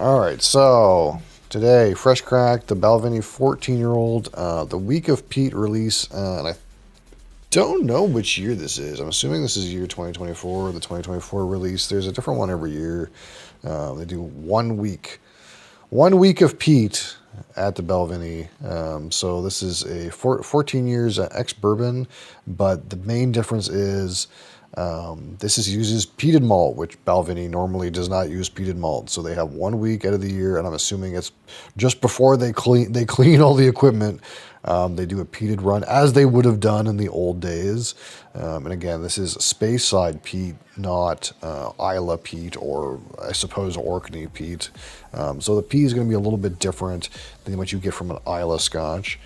All right, so today, fresh crack, the Balvenie 14-year-old, the Week of Peat release, and I don't know which year this is. I'm assuming this is year 2024, the 2024 release. There's a different one every year. They do 1 week of Peat at the Balvenie. So this is a 14 years ex-bourbon, but the main difference is uses peated malt, which Balvenie normally does not use peated malt. So they have 1 week out of the year, and I'm assuming it's just before they clean all the equipment. They do a peated run as they would have done in the old days. And again, this is Speyside peat, not Isla peat or I suppose Orkney peat. So the peat is going to be a little bit different than what you get from an Isla Scotch.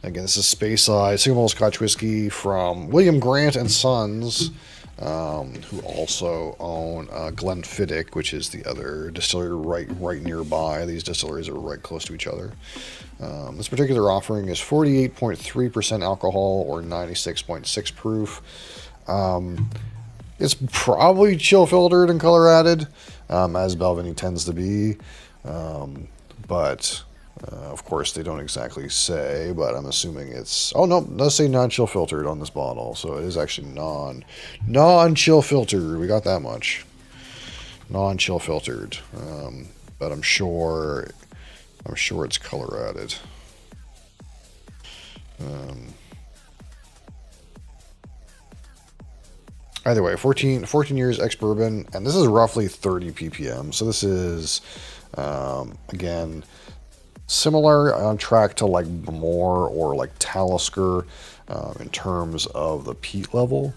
Again, this is Speyside single malt Scotch whiskey from William Grant and Sons, who also own Glenfiddich, which is the other distillery right nearby. These distilleries are right close to each other. This particular offering is 48.3% alcohol or 96.6 proof. It's probably chill filtered and color added, as Balvenie tends to be, but. Of course, they don't exactly say, but I'm assuming it's... Oh, no, it does say non-chill filtered on this bottle, so it is actually non-chill filtered. We got that much. Non-chill filtered. But I'm sure it's color added. Either way, 14 years ex-bourbon, and this is roughly 30 ppm, so this is, again... similar on track to like More or like Talisker in terms of the peat level.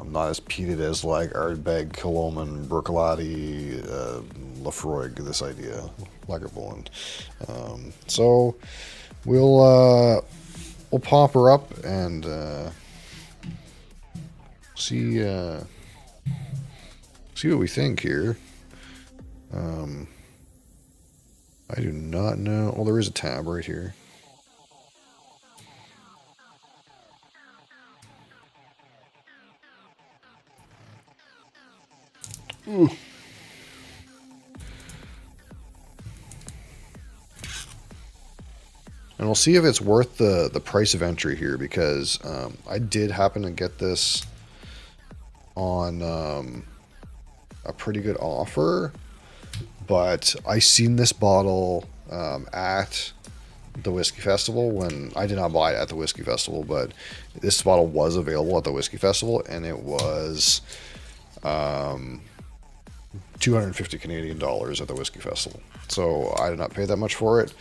Not as peated as like Ardbeg, Killoman, Bercolati, Lafroig, this idea, Lagerboland. So we'll pop her up and see what we think here. I do not know. Well, there is a tab right here. Ooh. And we'll see if it's worth the price of entry here, because I did happen to get this on a pretty good offer. But I seen this bottle at the Whiskey Festival when I did not buy it at the Whiskey Festival, but this bottle was available at the Whiskey Festival, and it was 250 Canadian dollars at the Whiskey Festival. So I did not pay that much for it,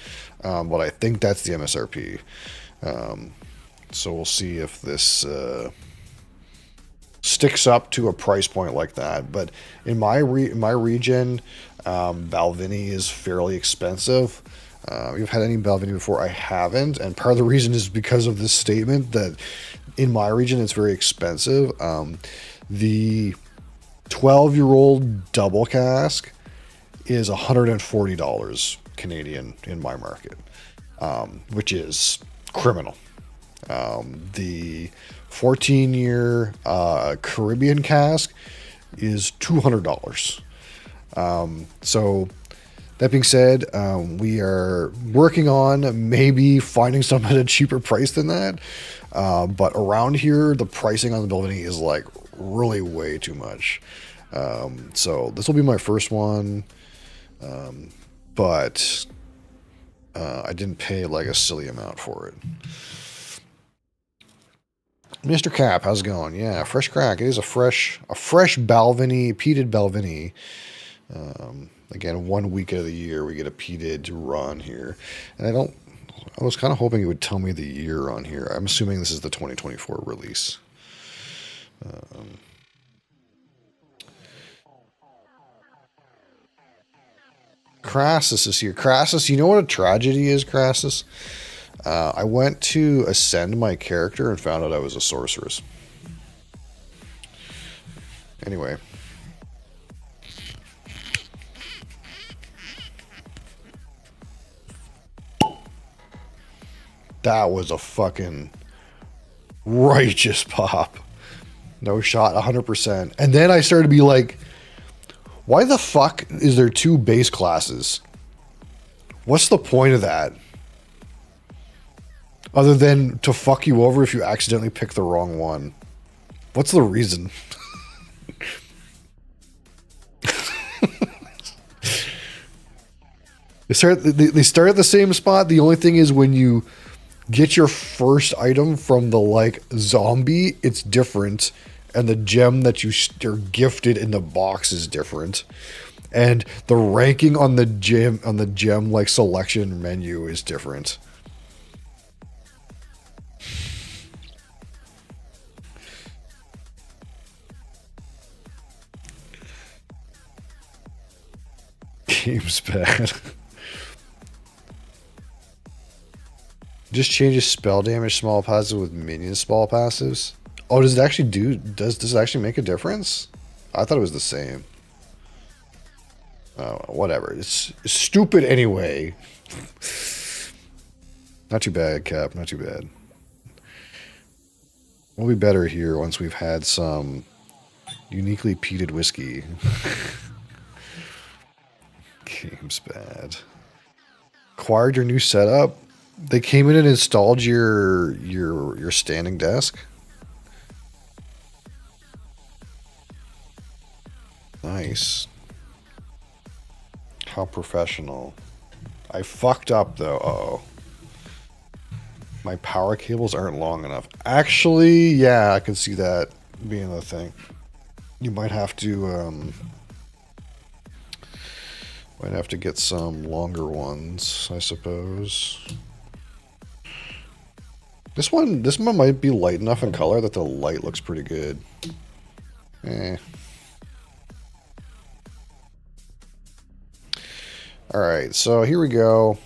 but I think that's the MSRP. So we'll see if this sticks up to a price point like that. But in my region, Balvenie is fairly expensive. You've had any Balvenie before? I haven't, and part of the reason is because of this statement that in my region it's very expensive. The 12-year-old double cask is $140 Canadian in my market, which is criminal. The 14-year Caribbean cask is $200. So that being said, we are working on maybe finding some at a cheaper price than that. But around here, the pricing on the Balvenie is like really way too much. So this will be my first one. But I didn't pay like a silly amount for it. Mr. Cap, how's it going? Yeah, fresh crack. It is a fresh Balvenie, peated Balvenie. Again, 1 week of the year we get a peated run here, and I was kind of hoping it would tell me the year on here. I'm assuming this is the 2024 release. Crassus is here. Crassus, you know what a tragedy is, Crassus? I went to ascend my character and found out I was a sorceress. Anyway. That was a fucking righteous pop. No shot, 100%. And then I started to be like, Why the fuck is there two base classes? What's the point of that? Other than to fuck you over if you accidentally pick the wrong one. What's the reason? They start at the same spot. The only thing is when you get your first item from the like zombie, it's different, and the gem that you are gifted in the box is different, and the ranking on the gem like selection menu is different. Game's bad. Just changes spell damage small passive with minion small passives. Oh, does it actually do? Does it actually make a difference? I thought it was the same. Oh, whatever. It's stupid anyway. Not too bad, Cap. Not too bad. We'll be better here once we've had some uniquely peated whiskey. Game's bad. Acquired your new setup. They came in and installed your standing desk. Nice. How professional. I fucked up though. Uh-oh. My power cables aren't long enough. Actually, yeah, I can see that being the thing. You might have to get some longer ones, I suppose. This one might be light enough in color that the light looks pretty good. Eh. Alright, so here we go.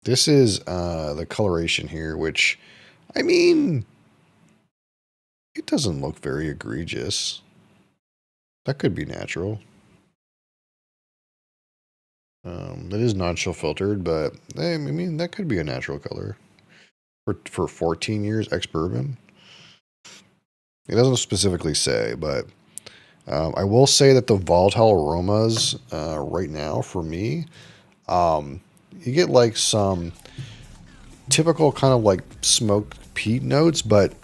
This is the coloration here, which, I mean, it doesn't look very egregious. That could be natural. That is non-chill filtered, but I mean, that could be a natural color. For 14 years ex-bourbon. It doesn't specifically say, but I will say that the volatile aromas right now, for me, you get like some typical kind of like smoked peat notes, but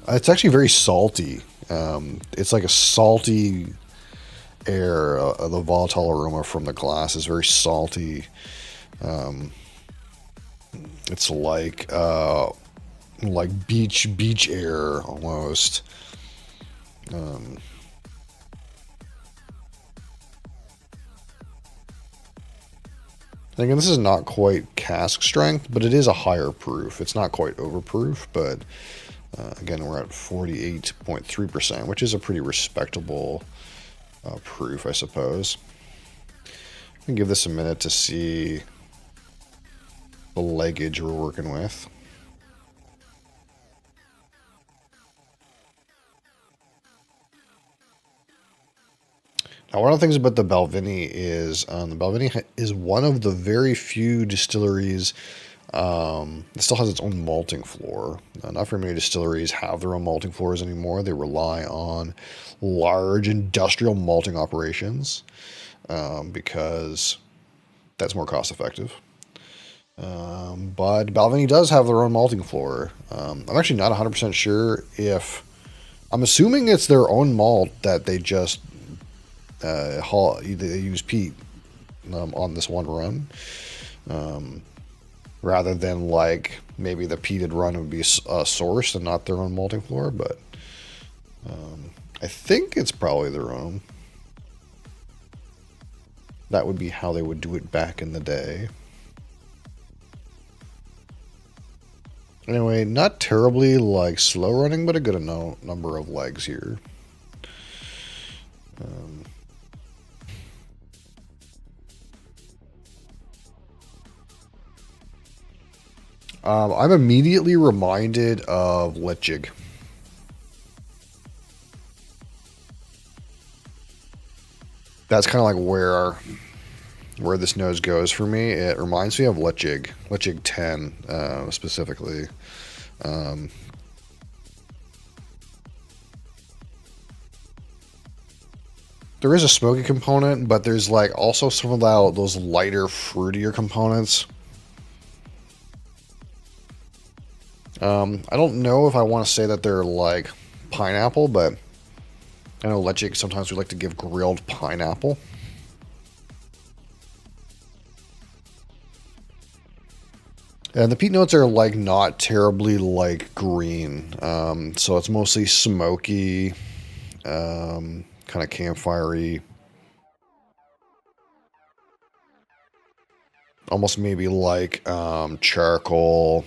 it's actually very salty. It's like a salty air. The volatile aroma from the glass is very salty. It's like beach air almost. Again, this is not quite cask strength, but it is a higher proof. It's not quite overproof, but again, we're at 48.3%, which is a pretty respectable proof, I suppose. I'm gonna give this a minute to see the leggage we're working with. Now, one of the things about the Balvenie is the Balvenie is one of the very few distilleries that still has its own malting floor. Not very many distilleries have their own malting floors anymore. They rely on large industrial malting operations because that's more cost effective. But Balvenie does have their own malting floor. I'm actually not 100% sure if... I'm assuming it's their own malt that they just... they use peat on this one run, rather than like maybe the peated run would be sourced and not their own malting floor. But I think it's probably their own. That would be how they would do it back in the day. Anyway, not terribly like slow running, but a good number of legs here. I'm immediately reminded of Letchig. That's kind of like where this nose goes for me. It reminds me of Letchig 10 specifically. There is a smoky component, but there's like also some of those lighter, fruitier components. I don't know if I want to say that they're like pineapple, but I know Leche sometimes we like to give grilled pineapple. And the peat notes are like not terribly like green, so it's mostly smoky, kind of campfirey, almost maybe like charcoal.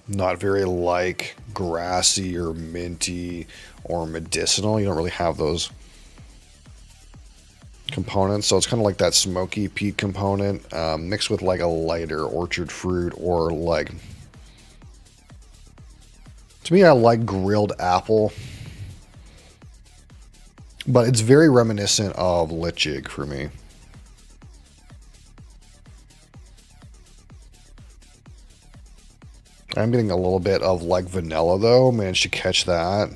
Not very like grassy or minty or medicinal. You don't really have those components, so it's kind of like that smoky peat component mixed with like a lighter orchard fruit or like, to me I like grilled apple, but it's very reminiscent of Litchig for me. I'm getting a little bit of like vanilla though, managed to catch that.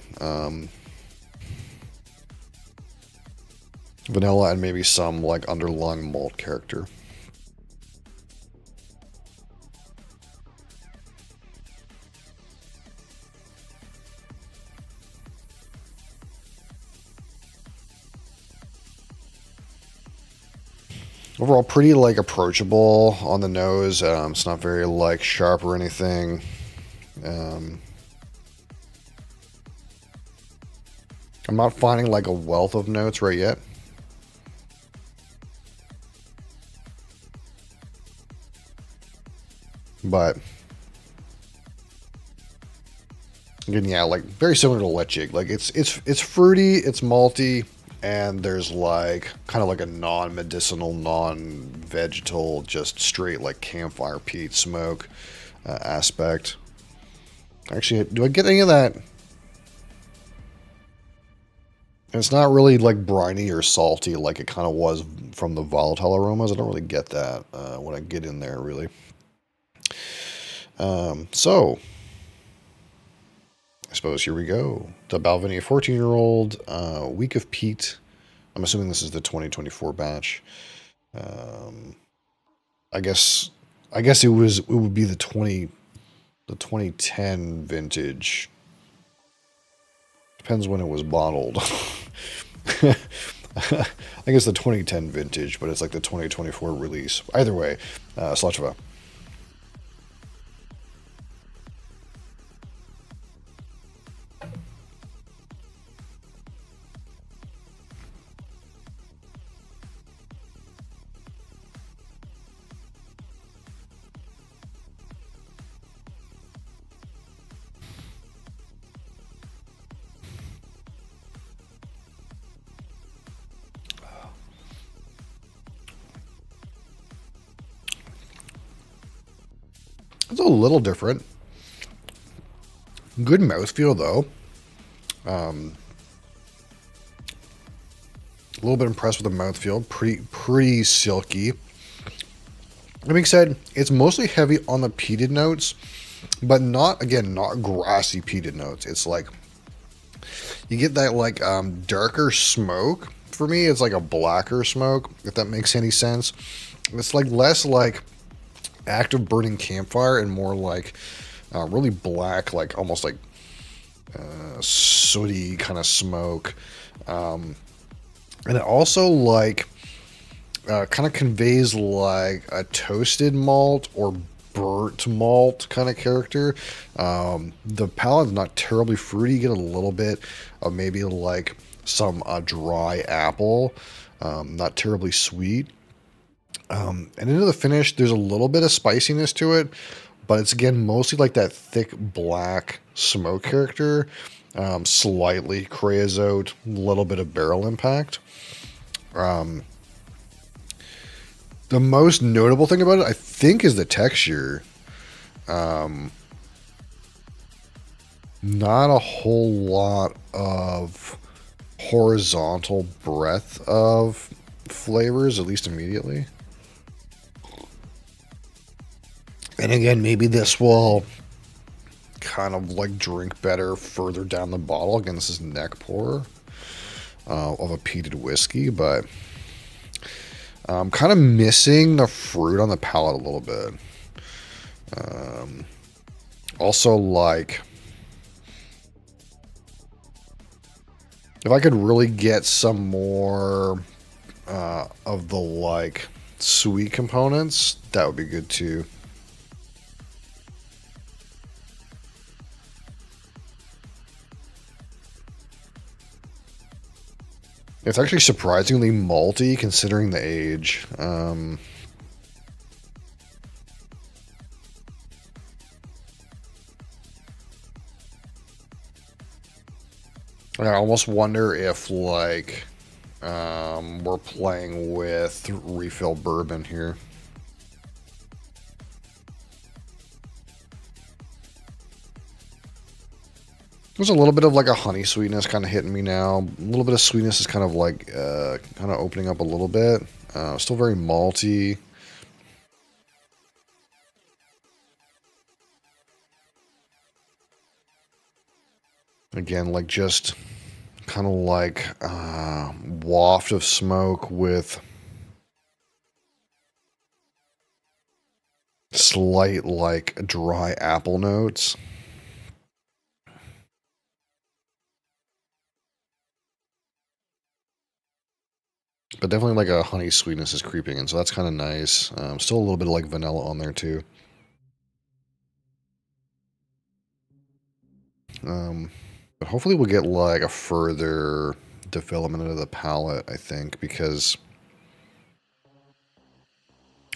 Vanilla and maybe some like underlying malt character. Overall, pretty like approachable on the nose. It's not very like sharp or anything. I'm not finding like a wealth of notes right yet. But again, yeah, like very similar to Leche. Like it's fruity, it's malty, and there's like kind of like a non-medicinal, non-vegetal, just straight like campfire peat smoke aspect. Actually, do I get any of that? And it's not really like briny or salty like it kind of was from the volatile aromas. I don't really get that when I get in there, really. So, I suppose here we go. The Balvenie 14-year-old, week of peat. I'm assuming this is the 2024 batch. I guess it would be the 2010 vintage. Depends when it was bottled. I guess the 2010 vintage, but it's like the 2024 release. Either way, Slachva. It's a little different. Good mouthfeel though. A little bit impressed with the mouthfeel. Pretty silky. That being said, it's mostly heavy on the peated notes, but not grassy peated notes. It's like you get that like darker smoke. For me, it's like a blacker smoke, if that makes any sense. It's like less like active burning campfire and more like really black, like almost like sooty kind of smoke. And it also like kind of conveys like a toasted malt or burnt malt kind of character. The palate's not terribly fruity. You get a little bit of maybe like some dry apple, not terribly sweet. And into the finish, there's a little bit of spiciness to it, but it's again mostly like that thick black smoke character, slightly creosote, a little bit of barrel impact. The most notable thing about it, I think, is the texture. Not a whole lot of horizontal breadth of flavors, at least immediately. And again, maybe this will kind of like drink better further down the bottle. Again, this is neck pour. of a peated whiskey, but I'm kind of missing the fruit on the palate a little bit. Also, like, if I could really get some more of the like sweet components, that would be good too. It's actually surprisingly malty considering the age. I almost wonder if like we're playing with refill bourbon here. There's a little bit of like a honey sweetness kind of hitting me now. A little bit of sweetness is kind of like kind of opening up a little bit. Still very malty. Again, like just kind of like waft of smoke with slight like dry apple notes. But definitely like a honey sweetness is creeping in, so that's kind of nice. Still a little bit of like vanilla on there too. Um, but hopefully we'll get like a further development of the palate, I think, because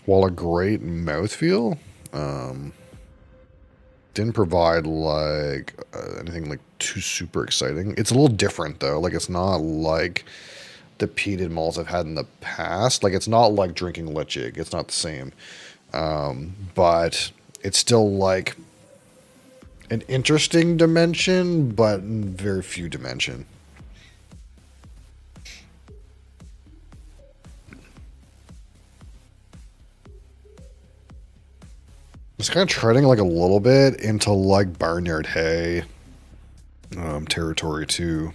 while a great mouthfeel, um, didn't provide like anything like too super exciting. It's a little different though. Like it's not like the peated malts I've had in the past. Like it's not like drinking leche. It's not the same. But it's still like an interesting dimension, but very few dimension. It's kind of treading like a little bit into like barnyard hay territory too.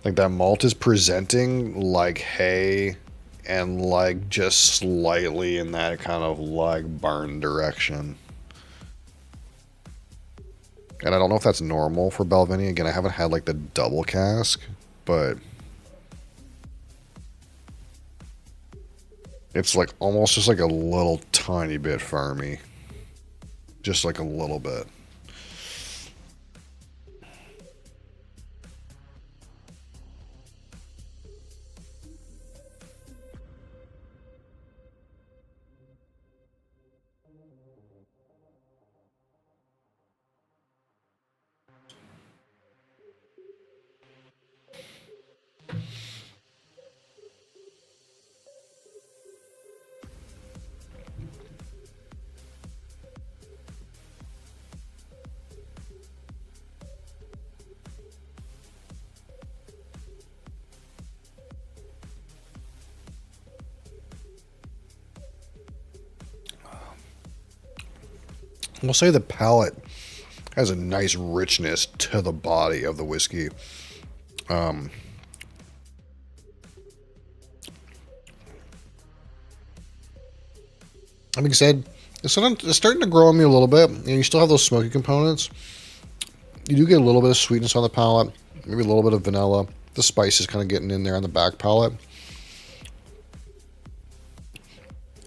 Like that malt is presenting like hay and like just slightly in that kind of like barn direction. And I don't know if that's normal for Balvenie. Again, I haven't had like the double cask, but it's like almost just like a little tiny bit farmy. Just like a little bit. We'll say the palate has a nice richness to the body of the whiskey. That being said, it's starting to grow on me a little bit. You still have those smoky components. You do get a little bit of sweetness on the palate, maybe a little bit of vanilla. The spice is kind of getting in there on the back palate.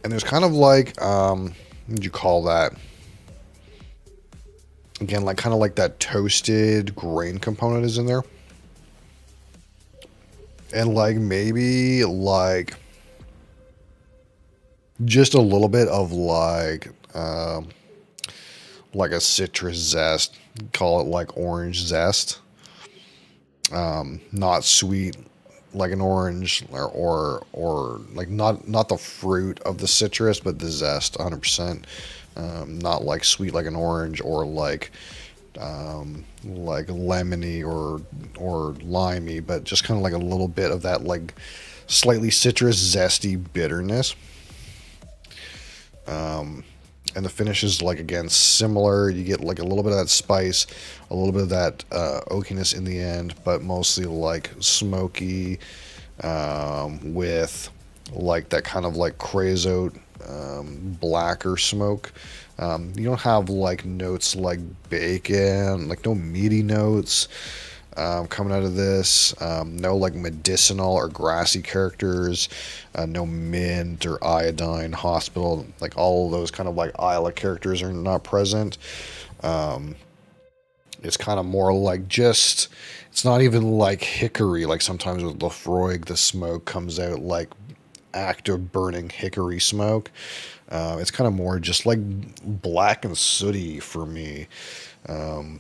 And there's kind of like, what would you call that? Again, like kind of like that toasted grain component is in there. And like maybe just a little bit of like a citrus zest. Call it like orange zest. Not sweet like an orange or like not the fruit of the citrus, but the zest 100%. Not like sweet like an orange or like lemony or limey, but just kind of like a little bit of that like slightly citrus zesty bitterness. And the finish is like, again, similar. You get like a little bit of that spice, a little bit of that oakiness in the end, but mostly like smoky, with like that kind of like creosote, blacker smoke. You don't have like notes like bacon, like no meaty notes coming out of this. No like medicinal or grassy characters. No mint or iodine, hospital. Like all of those kind of like Isla characters are not present. It's kind of more like just. It's not even like hickory. Like sometimes with Lafroig, the smoke comes out like active burning hickory smoke. It's kind of more just like black and sooty for me. Um,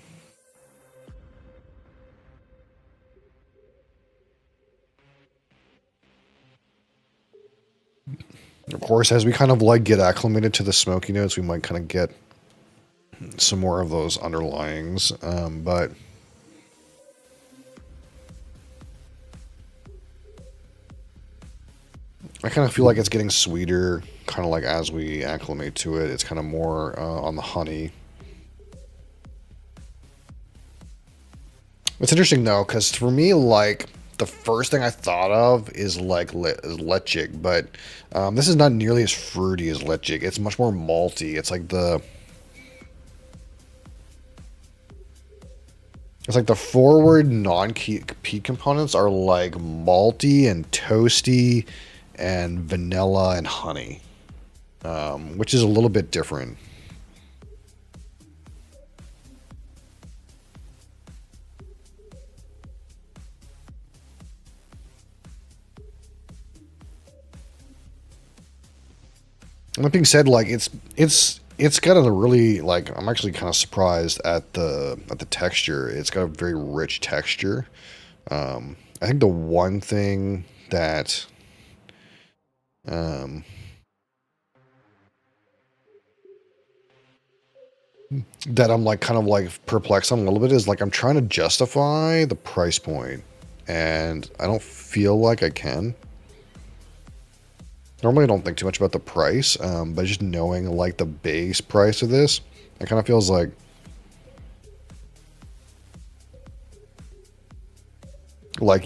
of course, as we kind of like get acclimated to the smoky notes, we might kind of get some more of those underlyings. But I kind of feel like it's getting sweeter, kind of like as we acclimate to it. It's kind of more on the honey. It's interesting though, because for me, like the first thing I thought of is like Lechic, but this is not nearly as fruity as Lechic. It's much more malty. It's like the forward non-peat components are like malty and toasty and vanilla and honey, which is a little bit different. And that being said, like it's got a really like I'm actually kind of surprised at the texture. It's got a very rich texture. I think the one thing um, that I'm like kind of like perplexed on a little bit is like I'm trying to justify the price point, and I don't feel like I can. Normally, I don't think too much about the price, but just knowing like the base price of this, it kind of feels like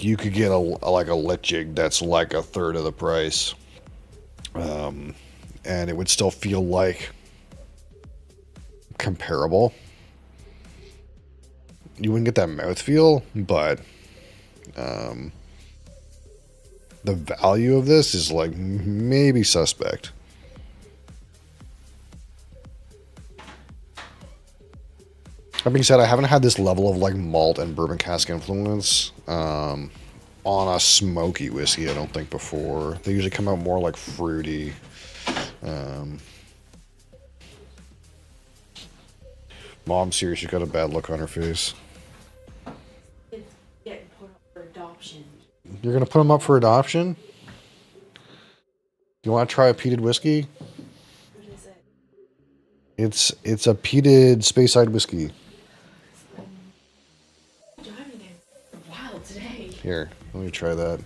you could get like a Litchig that's like a third of the price, and it would still feel like comparable. You wouldn't get that mouthfeel, but the value of this is like maybe suspect. That being said, I haven't had this level of like malt and bourbon cask influence on a smoky whiskey. I don't think before. They usually come out more like fruity. Um, Mom's here. She's got a bad look on her face. It's getting put up for adoption. You're gonna put them up for adoption? You want to try a peated whiskey? What is it? It's a peated Speyside whiskey. I'm driving again. Wild today. Here, let me try that.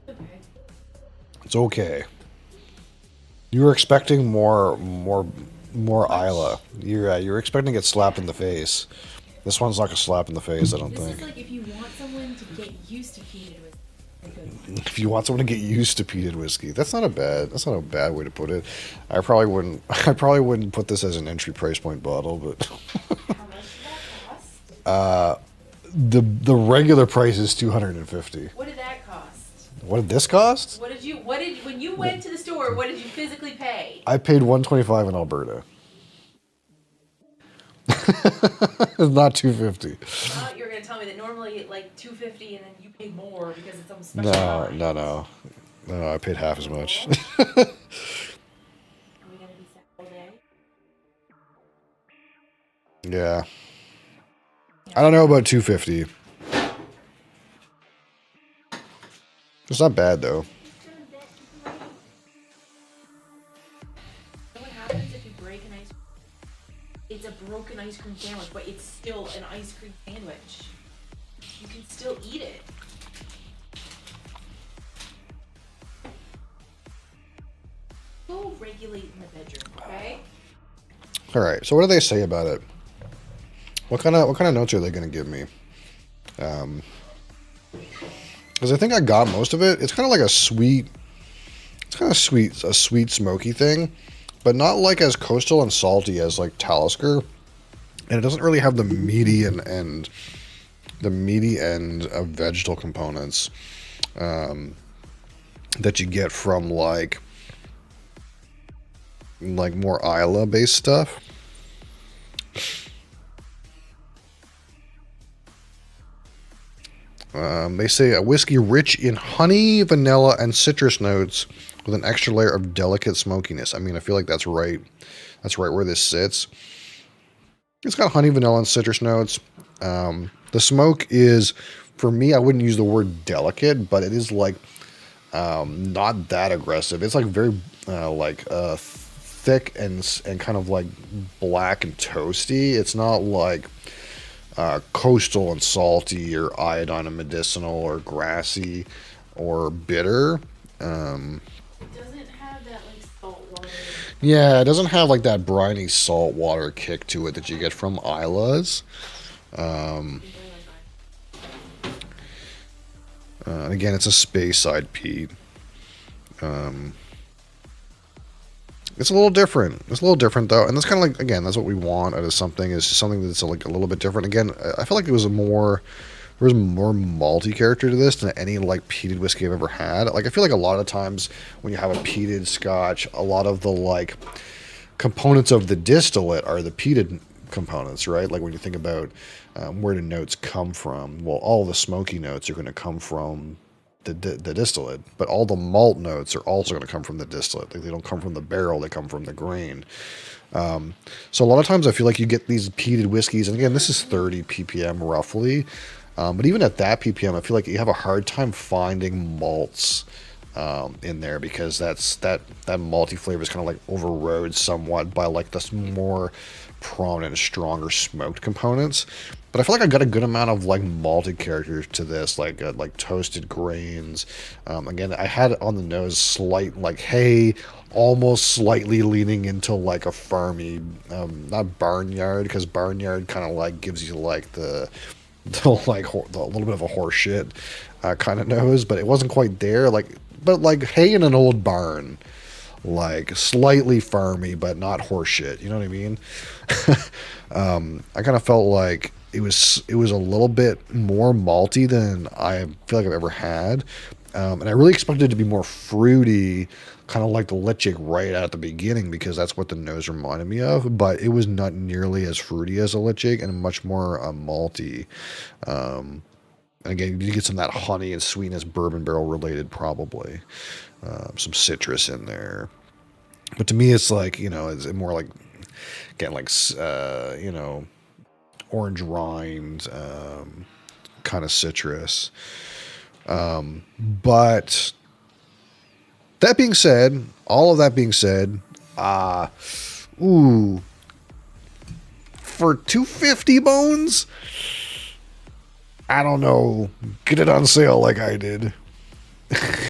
Okay. It's okay. You were expecting more Isla. You're expecting to get slapped in the face. This one's not gonna slap in the face, I don't This think. is like if you want someone to get used to peated with a good one. If you want someone to get used to peated whiskey, that's not a bad way to put it. I probably wouldn't I probably wouldn't put this as an entry price point bottle, but How much did that cost? the regular price is 250. What did that cost? What did this cost? When you went to the store, what did you physically pay? I paid 125 in Alberta. It's not 250. You're gonna tell me that normally like $250 and then you pay more because it's some special No, line. no, no. No, I paid half as much. Are we gonna be set all day? Yeah. I don't know about 250. It's not bad though. break an ice cream. It's a broken ice cream sandwich, but it's still an ice cream sandwich. You can still eat it. Go regulate in the bedroom, okay? All right. So what do they say about it? What kind of notes are they going to give me? Because I think I got most of it. It's kind of like a sweet. It's kind of sweet, a sweet smoky thing, but not like as coastal and salty as like Talisker. And it doesn't really have the meaty and the meaty end of vegetal components that you get from like more Isla based stuff. They say a whiskey rich in honey, vanilla, and citrus notes with an extra layer of delicate smokiness. I mean, I feel like that's right. That's right where this sits. It's got honey, vanilla, and citrus notes. The smoke is, for me, I wouldn't use the word delicate, but it is like not that aggressive. It's like very thick and kind of like black and toasty. It's not like coastal and salty or iodine and medicinal or grassy or bitter. It doesn't have that like salt water. Yeah, it doesn't have like that briny salt water kick to it that you get from Isla's. And again, it's a Speyside peat. It's a little different. It's a little different though, and that's kind of like, again, that's what we want out of something. Is just something that's like a little bit different. Again, I feel like there was more malty character to this than any like peated whiskey I've ever had. Like I feel like a lot of times when you have a peated Scotch, a lot of the like components of the distillate are the peated components, right? Like when you think about where the notes come from, well, all the smoky notes are going to come from the distillate, but all the malt notes are also going to come from the distillate. Like they don't come from the barrel; they come from the grain. So a lot of times I feel like you get these peated whiskeys, and again, this is 30 ppm roughly, but even at that ppm, I feel like you have a hard time finding malts in there because that malty flavor is kind of like overrode somewhat by like this more prominent, stronger smoked components. But I feel like I got a good amount of like malted character to this, like toasted grains. Again, I had it on the nose slight like hay, almost slightly leaning into like a farmy, not barnyard, because barnyard kind of like gives you like the like a little bit of a horse shit kind of nose, but it wasn't quite there. But like hay in an old barn. Like slightly farmy, but not horseshit. You know what I mean? I kind of felt like it was a little bit more malty than I feel like I've ever had, and I really expected it to be more fruity, kind of like the Lechick right at the beginning because that's what the nose reminded me of. But it was not nearly as fruity as a Lechick and much more malty. And again, you get some of that honey and sweetness, bourbon barrel related, probably. Some citrus in there. But to me, it's like, it's more like, again, like, orange rind, kind of citrus. But that being said, all of that being said, for 250 bones, I don't know, get it on sale like I did.